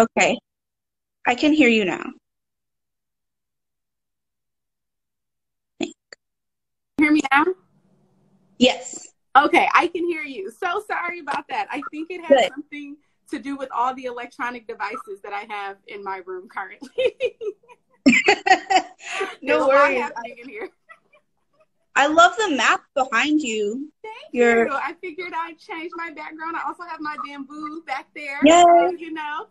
Okay, I can hear you now. Hear me now? Yes. Okay, I can hear you. So sorry about that. I think it has Good. something to do with all the electronic devices that I have in my room currently. There's No a lot worries. happening in here. I love the map behind you. Thank Your you. I figured I'd change my background. I also have my bamboo back there. Yay. So,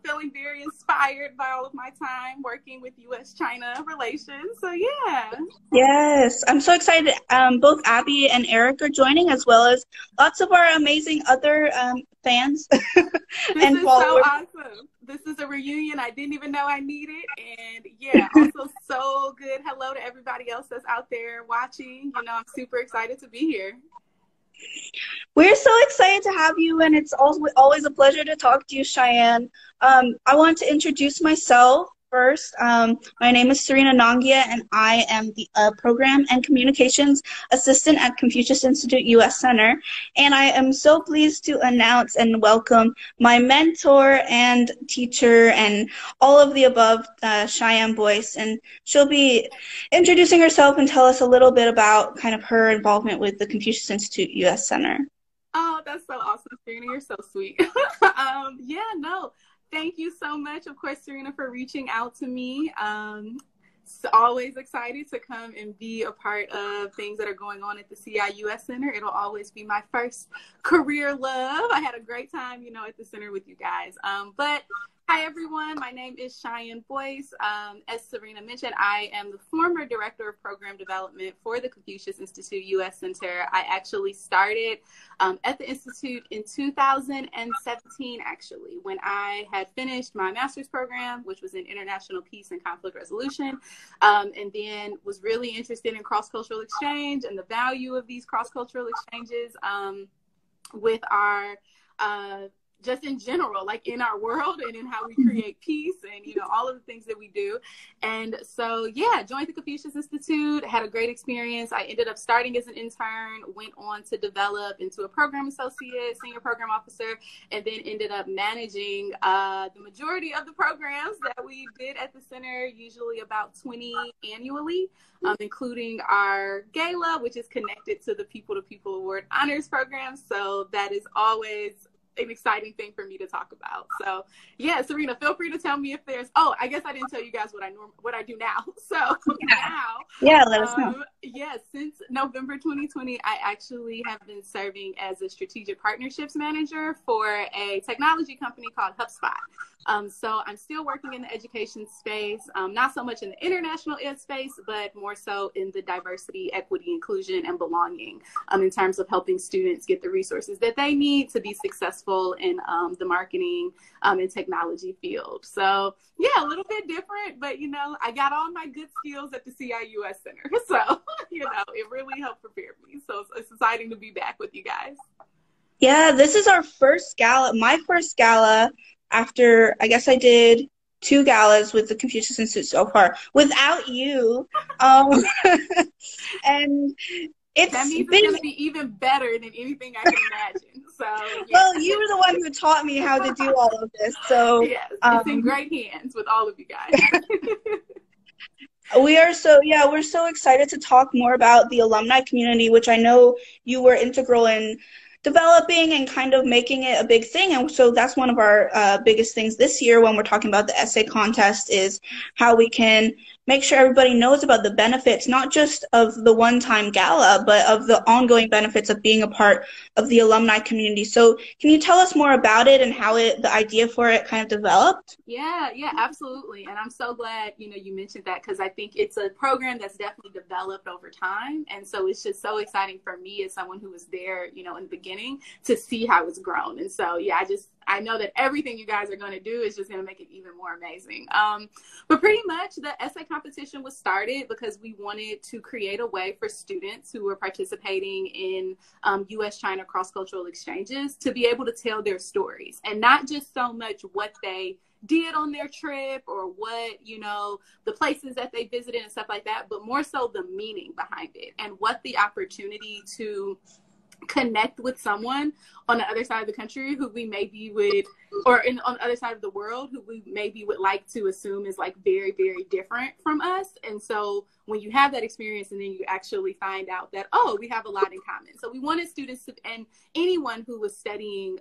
feeling very inspired by all of my time working with U.S.-China relations. So, yeah. Yes, I'm so excited. Both Abby and Eric are joining, as well as lots of our amazing other fans This and is so followers. awesome. This is a reunion I didn't even know I needed. And yeah, also so good. Hello to everybody else that's out there watching. I'm super excited to be here. We're so excited to have you, and it's always a pleasure to talk to you, Cheyenne. I want to introduce myself first. My name is Serena Nongia, and I am the Program and Communications Assistant at Confucius Institute U.S. Center. And I am so pleased to announce and welcome my mentor and teacher and all of the above, Cheyenne Boyce. And she'll be introducing herself and tell us a little bit about kind of her involvement with the Confucius Institute U.S. Center. Oh, that's so awesome, Serena. You're so sweet. Thank you so much, of course, Serena, for reaching out to me. Always excited to come and be a part of things that are going on at the CIUS Center. It'll always be my first career love. I had a great time, at the center with you guys. But hi, everyone. My name is Cheyenne Boyce. As Serena mentioned, I am the former Director of Program Development for the Confucius Institute U.S. Center. I actually started at the Institute in 2017, actually, when I had finished my master's program, which was in International Peace and Conflict Resolution, and then was really interested in cross-cultural exchange and the value of these cross-cultural exchanges with our just in general, like in our world and in how we create peace and, all of the things that we do. And so, yeah, joined the Confucius Institute, had a great experience. I ended up starting as an intern, went on to develop into a program associate, senior program officer, and then ended up managing the majority of the programs that we did at the center, usually about 20 annually, including our gala, which is connected to the People to People Award Honors Program. So that is always an exciting thing for me to talk about. So yeah, Serena, feel free to tell me if there's, I guess I didn't tell you guys what I do now. So Let us know. Since November 2020, I actually have been serving as a strategic partnerships manager for a technology company called HubSpot. So I'm still working in the education space, not so much in the international ed space, but more so in the diversity, equity, inclusion, and belonging in terms of helping students get the resources that they need to be successful in the marketing and technology field. So yeah, a little bit different, but I got all my good skills at the CIUS Center. So, it really helped prepare me. So it's exciting to be back with you guys. Yeah, this is our first gala, my first gala after, I guess I did 2 galas with the Confucius Institute so far without you. And that means it's going to be even better than anything I can imagine. So, yeah. Well, you were the one who taught me how to do all of this. So yes, it's in great hands with all of you guys. we're so excited to talk more about the alumni community, which I know you were integral in developing and kind of making it a big thing. And so that's one of our biggest things this year when we're talking about the essay contest is how we can make sure everybody knows about the benefits, not just of the one-time gala, but of the ongoing benefits of being a part of the alumni community. So can you tell us more about it and how the idea for it kind of developed? Yeah, absolutely. And I'm so glad, you mentioned that, because I think it's a program that's definitely developed over time. And so it's just so exciting for me as someone who was there, in the beginning to see how it's grown. And so, yeah, I know that everything you guys are going to do is just going to make it even more amazing. But pretty much the essay competition was started because we wanted to create a way for students who were participating in U.S.-China cross-cultural exchanges to be able to tell their stories, and not just so much what they did on their trip or what, the places that they visited and stuff like that, but more so the meaning behind it and what the opportunity to connect with someone on the other side of the country who we maybe would, or on the other side of the world, who we maybe would like to assume is like very, very different from us. And so when you have that experience and then you actually find out that, oh, we have a lot in common. So we wanted students to, and anyone who was studying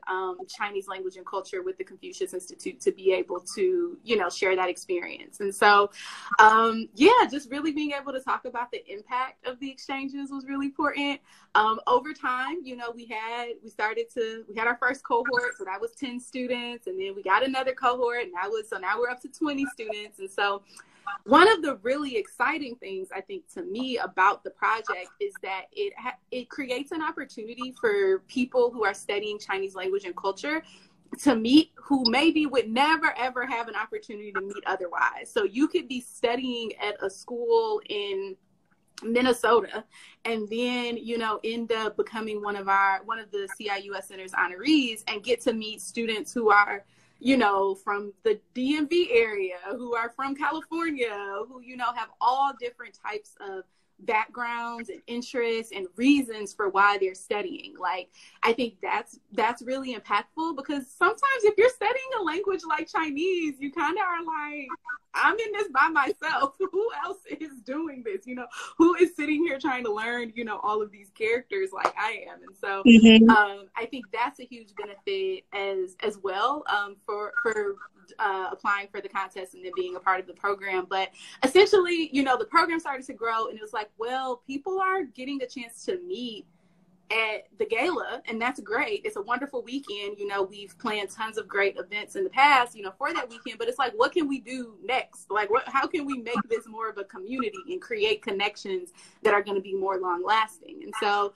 Chinese language and culture with the Confucius Institute to be able to, you know, share that experience. And so, yeah, just really being able to talk about the impact of the exchanges was really important. Over time, you know, we had our first cohort, so that was 10 students, and then we got another cohort, and now we're up to 20 students. And so one of the really exciting things, I think, to me about the project is that it creates an opportunity for people who are studying Chinese language and culture to meet who maybe would never, ever have an opportunity to meet otherwise. So you could be studying at a school in Minnesota and then, you know, end up becoming one of the CIUS Center's honorees and get to meet students who are, you know, from the DMV area, who are from California, who, you know, have all different types of backgrounds and interests and reasons for why they're studying. Like, I think that's really impactful, because sometimes if you're studying a language like Chinese, you kind of are like, I'm in this by myself. Who else is doing this? You know, who is sitting here trying to learn, you know, all of these characters like I am? And so I think that's a huge benefit as well for applying for the contest and then being a part of the program. But essentially, you know, the program started to grow, and it was like, well, people are getting a chance to meet at the gala, and that's great. It's a wonderful weekend. You know, we've planned tons of great events in the past, you know, for that weekend, but it's like, what can we do next? Like, how can we make this more of a community and create connections that are going to be more long lasting? And so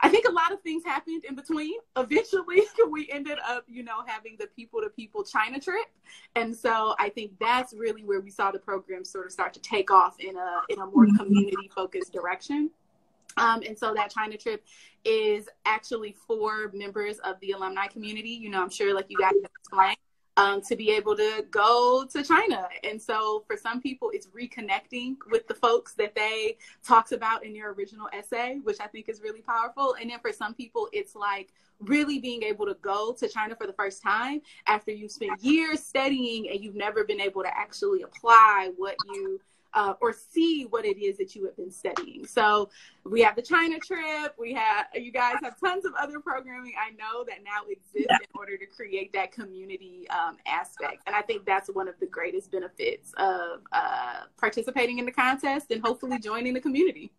I think a lot of things happened in between. Eventually, we ended up, you know, having the people-to-people China trip. And so I think that's really where we saw the program sort of start to take off in a more community-focused direction. And so that China trip is actually for members of the alumni community. You know, I'm sure, like you guys explained, to be able to go to China. And so for some people, it's reconnecting with the folks that they talked about in their original essay, which I think is really powerful. And then for some people, it's like really being able to go to China for the first time after you've spent years studying and you've never been able to actually apply what you or see what it is that you have been studying. So we have the China trip. You guys have tons of other programming I know that now exists in order to create that community aspect. And I think that's one of the greatest benefits of participating in the contest and hopefully joining the community.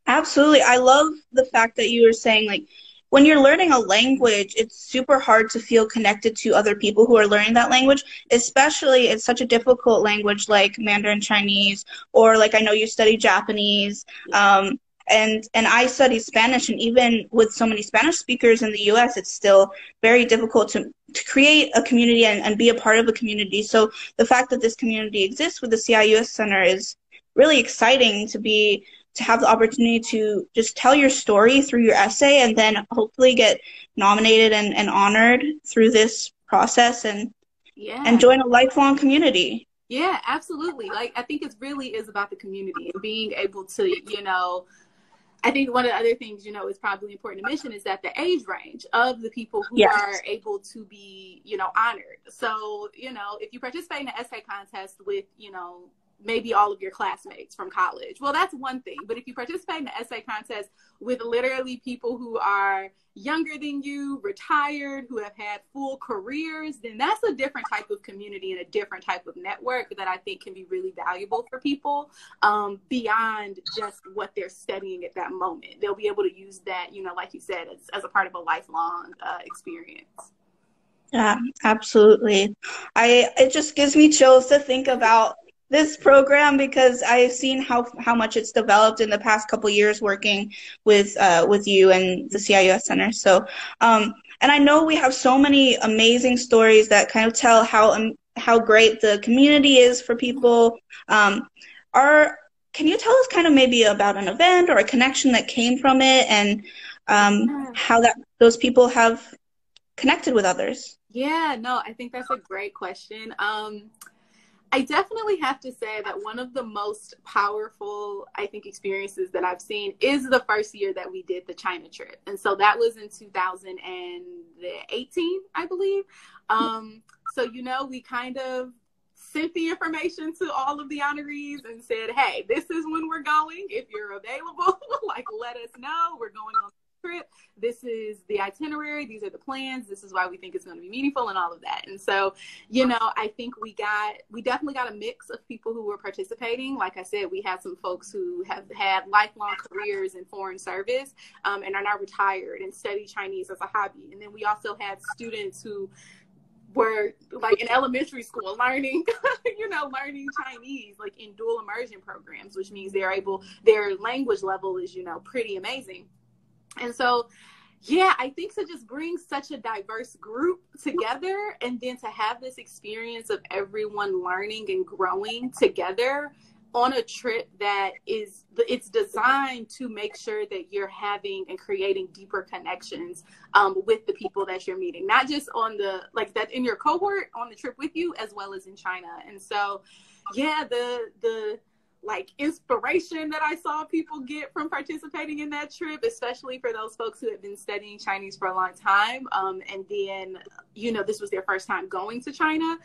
Absolutely. I love the fact that you were saying, like, when you're learning a language, it's super hard to feel connected to other people who are learning that language, especially it's such a difficult language like Mandarin Chinese, or like I know you study Japanese, and I study Spanish, and even with so many Spanish speakers in the U.S., it's still very difficult to create a community and be a part of a community. So the fact that this community exists with the CIUS Center is really exciting to have the opportunity to just tell your story through your essay and then hopefully get nominated and honored through this process and join a lifelong community. Yeah, absolutely. Like, I think it really is about the community and being able to, you know, I think one of the other things, you know, is probably important to mention is that the age range of the people who are able to be, you know, honored. So, you know, if you participate in an essay contest with, you know, maybe all of your classmates from college, well, that's one thing. But if you participate in the essay contest with literally people who are younger than you, retired, who have had full careers, then that's a different type of community and a different type of network that I think can be really valuable for people beyond just what they're studying at that moment. They'll be able to use that, you know, like you said, as a part of a lifelong experience. Yeah, absolutely. It just gives me chills to think about this program, because I've seen how much it's developed in the past couple of years working with you and the CIUS Center. So, and I know we have so many amazing stories that kind of tell how great the community is for people. Can you tell us kind of maybe about an event or a connection that came from it, and how those people have connected with others? Yeah, no, I think that's a great question. I definitely have to say that one of the most powerful, I think, experiences that I've seen is the first year that we did the China trip. And so that was in 2018, I believe. So, you know, we kind of sent the information to all of the honorees and said, hey, this is when we're going. If you're available, like, let us know. We're going on the trip. This is the itinerary. These are the plans. This is why we think it's going to be meaningful and all of that. And so, you know, I think we definitely got a mix of people who were participating. Like I said, we had some folks who have had lifelong careers in foreign service and are now retired and study Chinese as a hobby. And then we also had students who were like in elementary school learning, learning Chinese, like in dual immersion programs, which means their language level is, pretty amazing. And so, yeah, I think to just bring such a diverse group together and then to have this experience of everyone learning and growing together on a trip that it's designed to make sure that you're having and creating deeper connections with the people that you're meeting, not just on that in your cohort on the trip with you, as well as in China. And so, yeah, the inspiration that I saw people get from participating in that trip, especially for those folks who have been studying Chinese for a long time. And then, this was their first time going to China.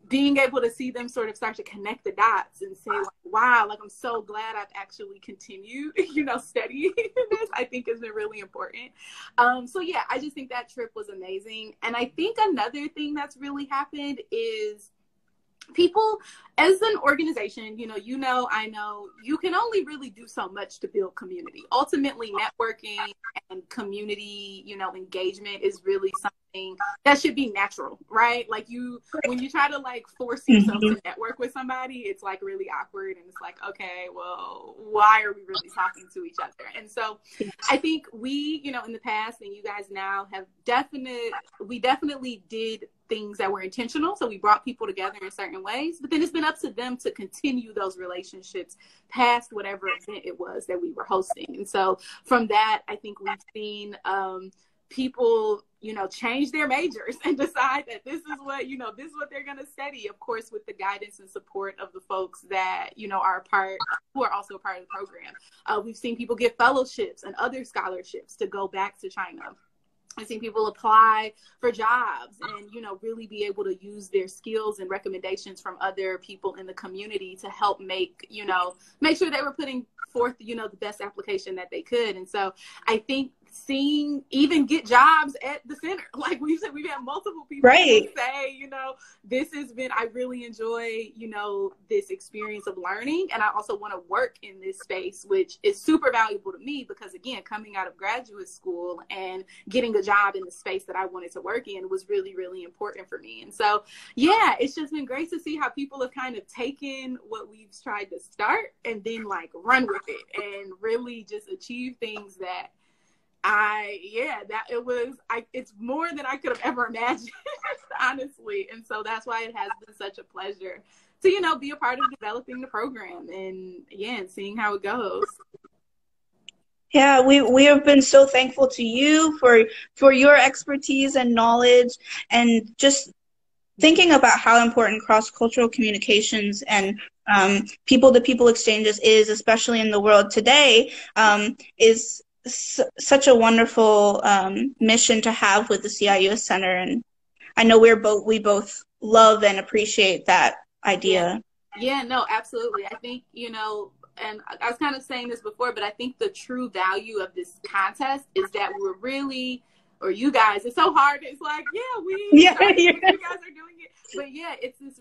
Being able to see them sort of start to connect the dots and say, wow, I'm so glad I've actually continued, studying this, I think has been really important. So yeah, I just think that trip was amazing. And I think another thing that's really happened is people as an organization, I know you can only really do so much to build community. Ultimately, networking and community, engagement is really something that should be natural, right? When you try to force yourself to network with somebody, it's really awkward and it's okay, well, why are we really talking to each other? And so I think we, in the past and you guys now have we definitely did things that were intentional. So we brought people together in certain ways, but then it's been up to them to continue those relationships past whatever event it was that we were hosting. And so from that, I think we've seen people, change their majors and decide that this is what they're going to study, of course, with the guidance and support of the folks that, who are also a part of the program. We've seen people get fellowships and other scholarships to go back to China. I've seen people apply for jobs and, really be able to use their skills and recommendations from other people in the community to help make sure they were putting forth, the best application that they could. And so I think seeing even get jobs at the center, like we've had multiple people say, this has been, I really enjoy, this experience of learning. And I also want to work in this space, which is super valuable to me because, again, coming out of graduate school and getting a job in the space that I wanted to work in was really, really important for me. And so, yeah, it's just been great to see how people have kind of taken what we've tried to start and then run with it and really just achieve things that it's more than I could have ever imagined, honestly. And so that's why it has been such a pleasure to, be a part of developing the program and seeing how it goes. Yeah, we have been so thankful to you for your expertise and knowledge and just thinking about how important cross-cultural communications and people-to-people exchanges is, especially in the world today, is such a wonderful mission to have with the CIUS Center, and I know we both love and appreciate that idea. Yeah, no, absolutely. I think and I was kind of saying this before, but I think the true value of this contest is that we're really, or you guys, it's so hard. It's you guys are doing it. But yeah, it's this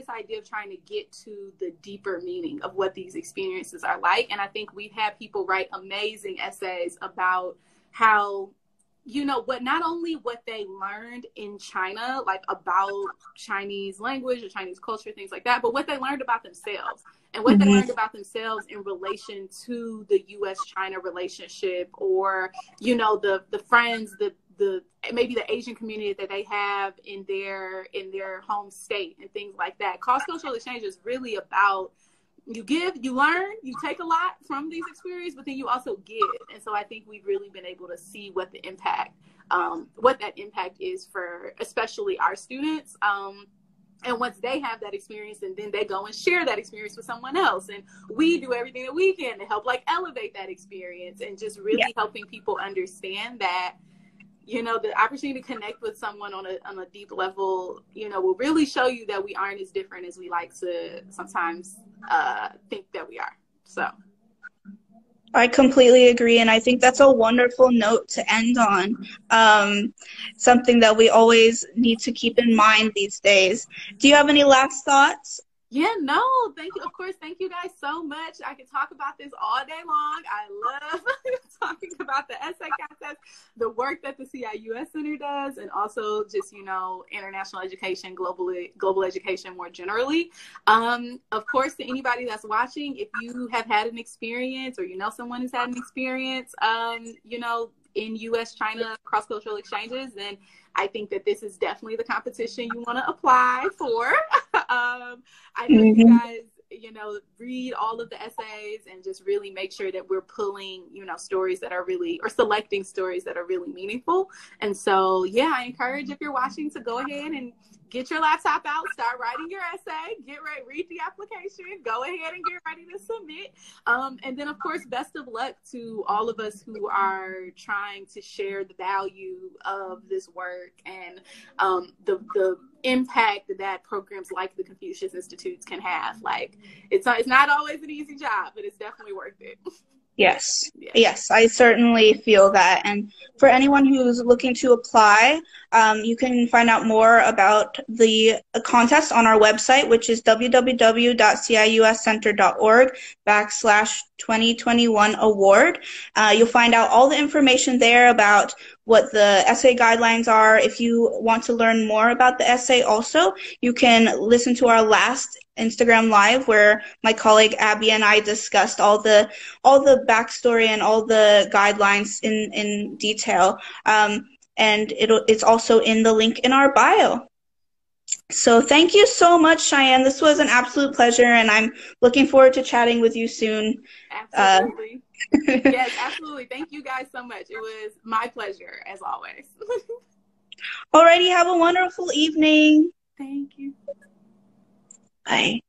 idea of trying to get to the deeper meaning of what these experiences are like. And I think we've had people write amazing essays about how, not only what they learned in China, about Chinese language or Chinese culture, things like that, but what they learned about themselves and what they learned about themselves in relation to the U.S.-China relationship or, the friends, maybe the Asian community that they have in their home state and things like that. Cross-cultural exchange is really about you give, you learn, you take a lot from these experiences, but then you also give. And so I think we've really been able to see what the impact, what that impact is for especially our students. And once they have that experience, and then they go and share that experience with someone else. And we do everything that we can to help like elevate that experience, and just really helping people understand that, you know, the opportunity to connect with someone on a deep level, you know, will really show you that we aren't as different as we like to sometimes think that we are. So I completely agree, and I think that's a wonderful note to end on. Something that we always need to keep in mind these days. Do you have any last thoughts? Yeah, no, thank you. Of course, thank you guys so much. I can talk about this all day long. I love talking about the essay contest, the work that the CIUS Center does, and also just, you know, international education, global education more generally. Of course, to anybody that's watching, if you have had an experience, or you know someone who's had an experience, you know, in U.S.-China cross-cultural exchanges, then I think that this is definitely the competition you want to apply for. I hope you guys, you know, read all of the essays and just really make sure that we're pulling, you know, stories that are really, or selecting stories that are really meaningful. And so, yeah, I encourage, if you're watching, to go ahead and get your laptop out, start writing your essay, get ready, read the application, go ahead and get ready to submit. And then, of course, best of luck to all of us who are trying to share the value of this work and the impact that programs like the Confucius Institutes can have. Like, it's not always an easy job, but it's definitely worth it. Yes. Yes, I certainly feel that. And for anyone who's looking to apply, you can find out more about the contest on our website, which is www.ciuscenter.org/2021 award. You'll find out all the information there about what the essay guidelines are. If you want to learn more about the essay also, you can listen to our last Instagram Live, where my colleague Abby and I discussed all the backstory and all the guidelines in detail. And it's also in the link in our bio. So thank you so much, Cheyenne. This was an absolute pleasure, and I'm looking forward to chatting with you soon. Absolutely. Yes, absolutely. Thank you guys so much. It was my pleasure, as always. Alrighty, have a wonderful evening. Thank you. Bye.